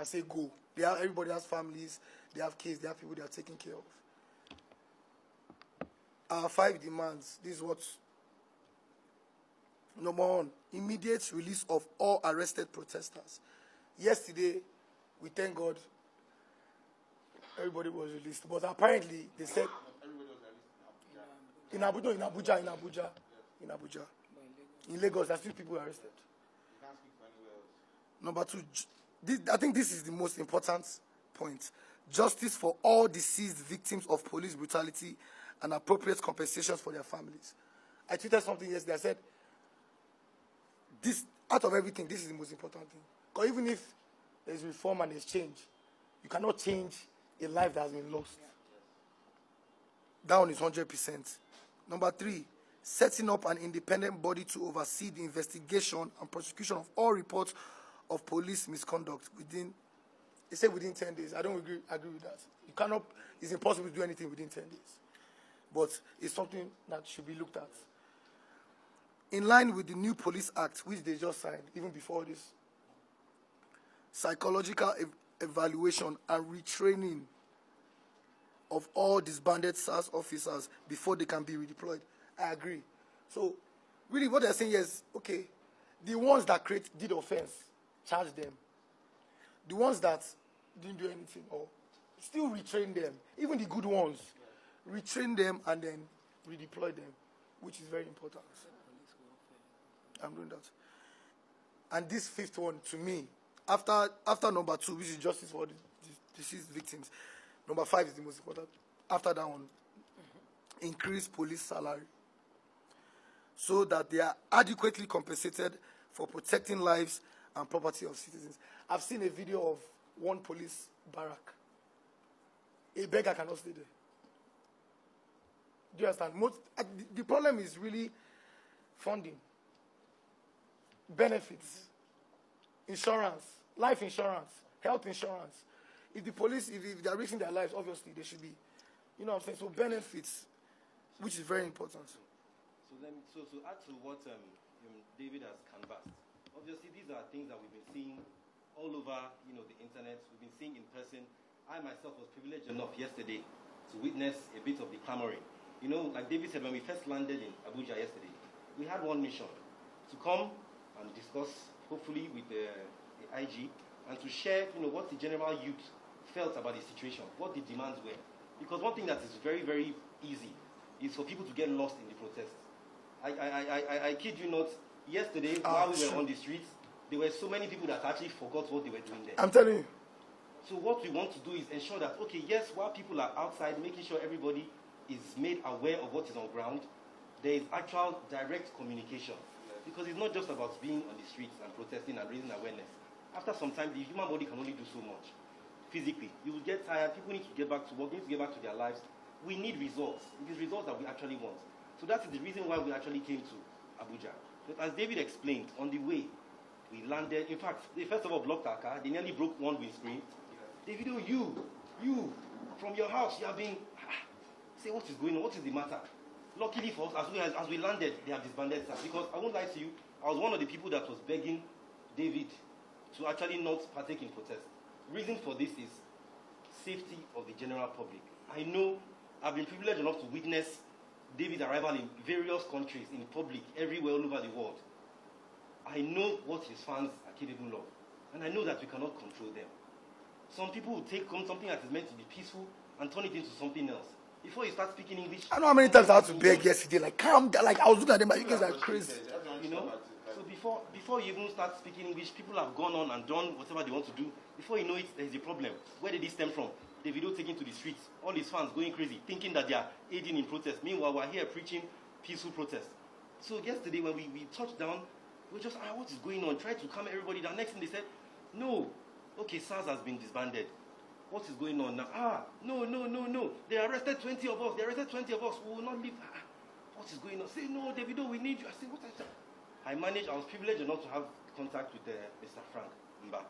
and say go. Everybody has families, they have kids, they have people they are taking care of. Our 5 demands, this is what. Number 1, immediate release of all arrested protesters. Yesterday, we thank God, everybody was released. But apparently, they said... In Abuja. In Lagos, there are still people arrested. Number 2, I think this is the most important point. Justice for all deceased victims of police brutality and appropriate compensations for their families. I tweeted something yesterday. I said, this, out of everything, this is the most important thing. Because even if there's reform and there's change, you cannot change a life that has been lost. That one is 100%. Number 3, setting up an independent body to oversee the investigation and prosecution of all reports of police misconduct within, they say within 10 days. I don't agree with that. You cannot, it's impossible to do anything within 10 days. But it's something that should be looked at. In line with the new Police Act, which they just signed, even before this, psychological evaluation and retraining of all disbanded SARS officers before they can be redeployed. I agree. So, really what they're saying is, okay, the ones that did offense, charge them. The ones that didn't do anything, or still retrain them. Even the good ones, retrain them and then redeploy them, which is very important. I'm doing that. And this 5th one, to me, after number 2, which is justice for the deceased victims, number 5 is the most important. After that one, increase police salary so that they are adequately compensated for protecting lives and property of citizens. I've seen a video of one police barrack. A beggar cannot stay there. Do you understand? The problem is really funding, benefits, insurance, life insurance, health insurance. If the police, if they are risking their lives, obviously they should be, you know what I'm saying? So benefits, which is very important. So to add to what David has canvassed, obviously these are things that we've been seeing all over, the internet. We've been seeing in person. I myself was privileged enough yesterday to witness a bit of the clamoring. Like David said, when we first landed in Abuja yesterday, we had one mission: to come and discuss, hopefully with the IG, and to share, what the general youth felt about the situation, what the demands were. Because one thing that is very, very easy is for people to get lost in the protests. I kid you not, yesterday, while we were on the streets, there were so many people that actually forgot what they were doing there. I'm telling you. So what we want to do is ensure that, okay, yes, while people are outside, making sure everybody is made aware of what is on ground, there is actual direct communication. Because it's not just about being on the streets and protesting and raising awareness. After some time, the human body can only do so much. Physically, you will get tired, people need to get back to work, need to get back to their lives. We need results. It is results that we actually want. So that is the reason why we actually came to Abuja. But as David explained, on the way, we landed. In fact, they first of all blocked our car. They nearly broke one windscreen. Davido, you, from your house, you have been... Say, what is going on? What is the matter? Luckily for us, as we landed, they have disbanded us. Because I won't lie to you, I was one of the people that was begging David to actually not partake in protest. Reason for this is safety of the general public. I know I've been privileged enough to witness David's arrival in various countries, in public, everywhere, all over the world. I know what his fans are capable of. And I know that we cannot control them. Some people will take something that is meant to be peaceful and turn it into something else. Before you start speaking English... I know how many times I had to beg yesterday, like, calm down, like, I was looking at them, like, you guys are crazy. So before you even start speaking English, people have gone on and done whatever they want to do. Before you know it, there's a problem. Where did this stem from? Davido taken to the streets, all his fans going crazy, thinking that they are aiding in protest. Meanwhile, we're here preaching peaceful protest. So yesterday, when we touched down, we were just, what is going on? Tried to calm everybody down. Next thing they said, no. Okay, SARS has been disbanded. What is going on now? No. They arrested 20 of us. They arrested 20 of us. We will not leave. What is going on? Say, no, Davido, we need you. I say, what I said? I was privileged enough to have contact with Mr. Frank Mba.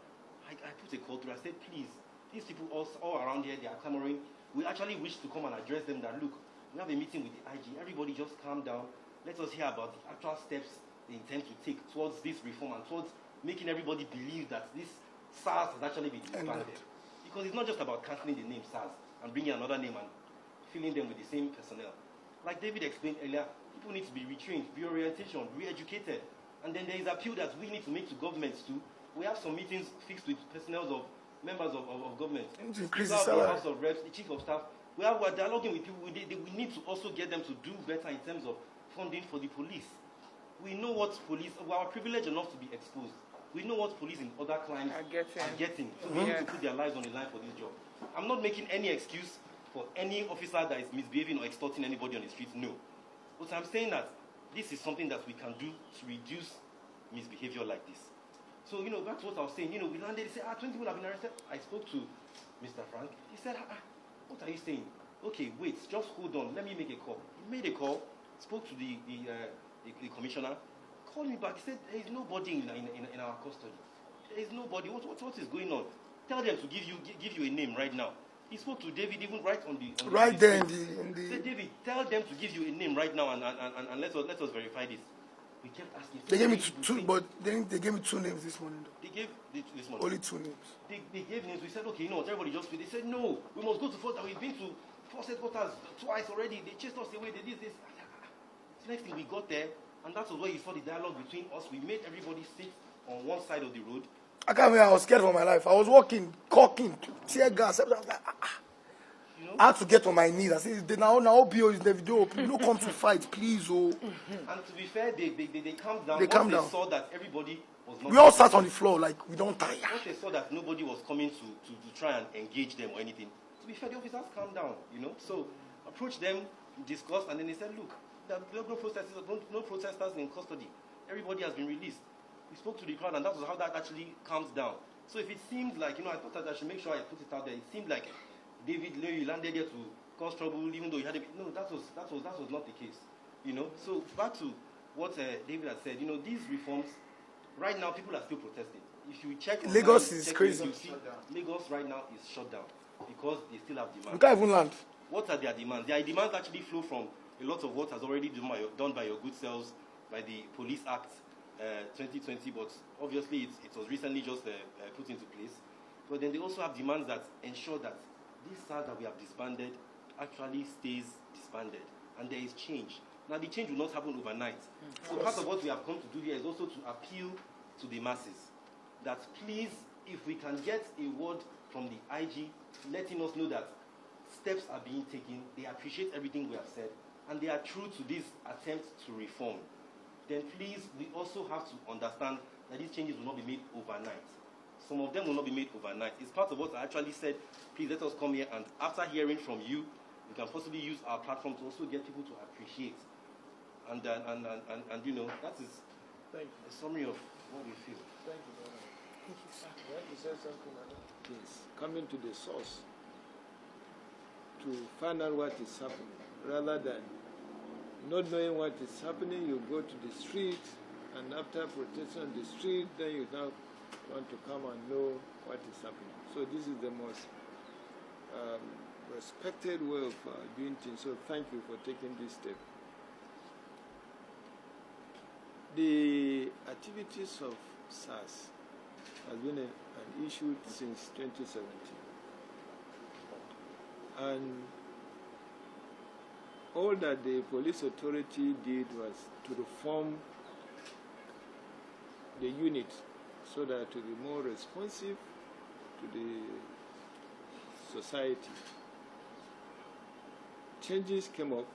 I put a call through. I said, please, these people all around here, they are clamoring. We actually wish to come and address them that, look, we have a meeting with the IG. Everybody just calm down. Let us hear about the actual steps they intend to take towards this reform and towards making everybody believe that this SARS has actually been disbanded. Because it's not just about cancelling the name SARS and bringing another name and filling them with the same personnel. Like David explained earlier, people need to be retrained, reorientation, re-educated. And then there is appeal that we need to make to governments too. We have some meetings fixed with personnel of members of government. Increase the the salary. House of Reps, the Chief of Staff. We're dialoguing with people. We need to also get them to do better in terms of funding for the police. We know what police, we are privileged enough to be exposed. We know what police in other climes are getting. So we need to put their lives on the line for this job. I'm not making any excuse for any officer that is misbehaving or extorting anybody on the streets, no. But I'm saying that this is something that we can do to reduce misbehavior like this. So, that's what I was saying. We landed, they said, 20 people have been arrested. I spoke to Mr. Frank. He said, what are you saying? Okay, wait, just hold on. Let me make a call. He made a call, spoke to the commissioner, called me back. He said, there is nobody in our custody. There is nobody. What is going on? Tell them to give you a name right now. He spoke to David even right on the right there in the. He said, David, tell them to give you a name right now and let us verify this. We kept asking. They gave me two, but they gave me two names this morning. They gave this morning. Only two names. They gave names. We said, okay, everybody just wait. They said, no, we must go to Fort. We've been to Force Headquarters twice already. They chased us away. They did this. The next thing we got there, and that was where you saw the dialogue between us. We made everybody sit on one side of the road. I can't remember. I was scared for my life. I was walking, caulking, tear gas. I was like, I had to get on my knees. I said, now OBO is Davido. Please don't come to fight, please. Oh. And to be fair, they calmed down. They calmed down. They saw that everybody was not. We all sat on the floor like we don't tire. Once they saw that nobody was coming to try and engage them or anything, to be fair, the officers calmed down. So approached them, discussed, and then they said, look, there are no protesters in custody. Everybody has been released. We spoke to the crowd, and that was how that actually calms down. So if it seemed like, I thought that I should make sure I put it out there. It seemed like David, you landed there to cause trouble, even though you had no, that was not the case. So back to what David had said. These reforms, right now people are still protesting. If you check Lagos is crazy. You see, Lagos right now is shut down because they still have demands. You can't even land. What are their demands? Their demands actually flow from a lot of what has already been done by your good selves, by the Police Act 2020, but obviously it was recently just put into place. But then they also have demands that ensure that this SARS that we have disbanded actually stays disbanded, and there is change. Now, the change will not happen overnight. So part of what we have come to do here is also to appeal to the masses that please, if we can get a word from the IG letting us know that steps are being taken, they appreciate everything we have said, and they are true to this attempt to reform, then please, we also have to understand that these changes will not be made overnight. Some of them will not be made overnight. It's part of what I actually said, please let us come here, and after hearing from you, we can possibly use our platform to also get people to appreciate. And that is a summary of what we feel. Thank you very much. Thank you, sir. You want to say something, madam? Please, coming to the source to find out what is happening, rather than not knowing what is happening, you go to the street, and after protesting on the street, then you now want to come and know what is happening. So this is the most respected way of doing things. So thank you for taking this step. The activities of SARS has been an issue since 2017. And all that the police authority did was to reform the unit so that to be more responsive to the society. Changes came up,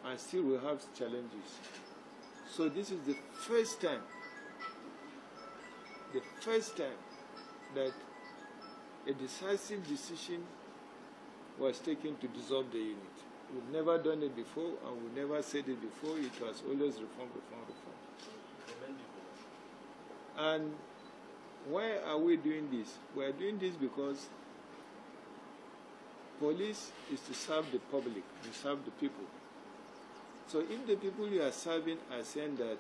and still we have challenges. So this is the first time that a decisive decision was taken to dissolve the unit. We've never done it before, and we never said it before. It was always reform, reform, reform. And why are we doing this? We are doing this because police is to serve the public, to serve the people. So if the people you are serving are saying that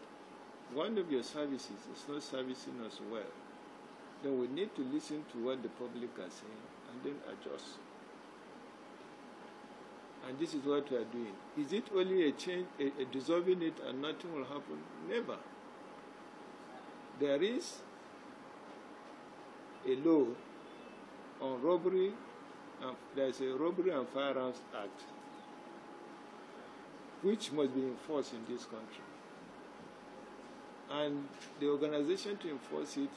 one of your services is not servicing us well, then we need to listen to what the public are saying and then adjust. And this is what we are doing. Is it only a change, a dissolving it and nothing will happen? Never. There is a law on robbery. There's a Robbery and Firearms Act, which must be enforced in this country. And the organization to enforce it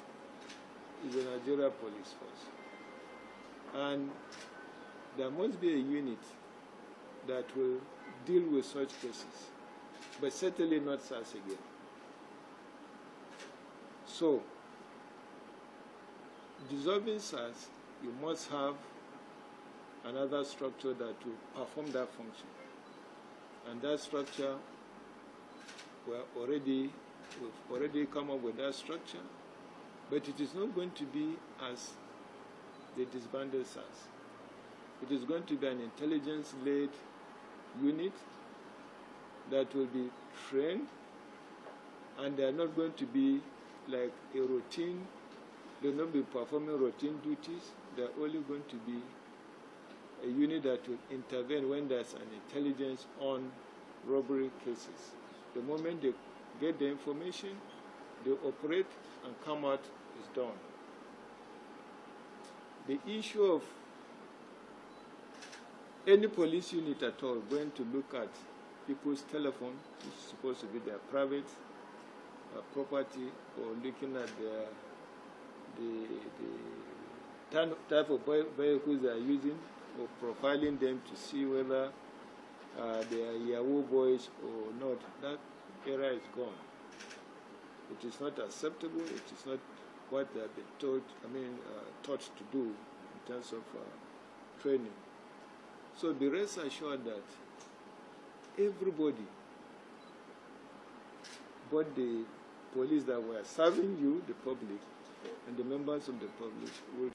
is the Nigeria Police Force. And there must be a unit that will deal with such cases, but certainly not SARS again. So, dissolving SARS, you must have another structure that will perform that function. And that structure, we've already come up with that structure, but it is not going to be as the disbanded SARS. It is going to be an intelligence-led unit that will be trained, and they are not going to be like a routine, they will not be performing routine duties. They are only going to be a unit that will intervene when there's an intelligence on robbery cases. The moment they get the information, they operate and come out is done. The issue of any police unit at all going to look at people's telephone, which is supposed to be their private property, or looking at the type of vehicles they are using, or profiling them to see whether they are Yahoo boys or not, that era is gone. It is not acceptable. It is not what they have been taught to do in terms of training. So be rest assured that everybody, both the police that were serving you, the public, and the members of the public, will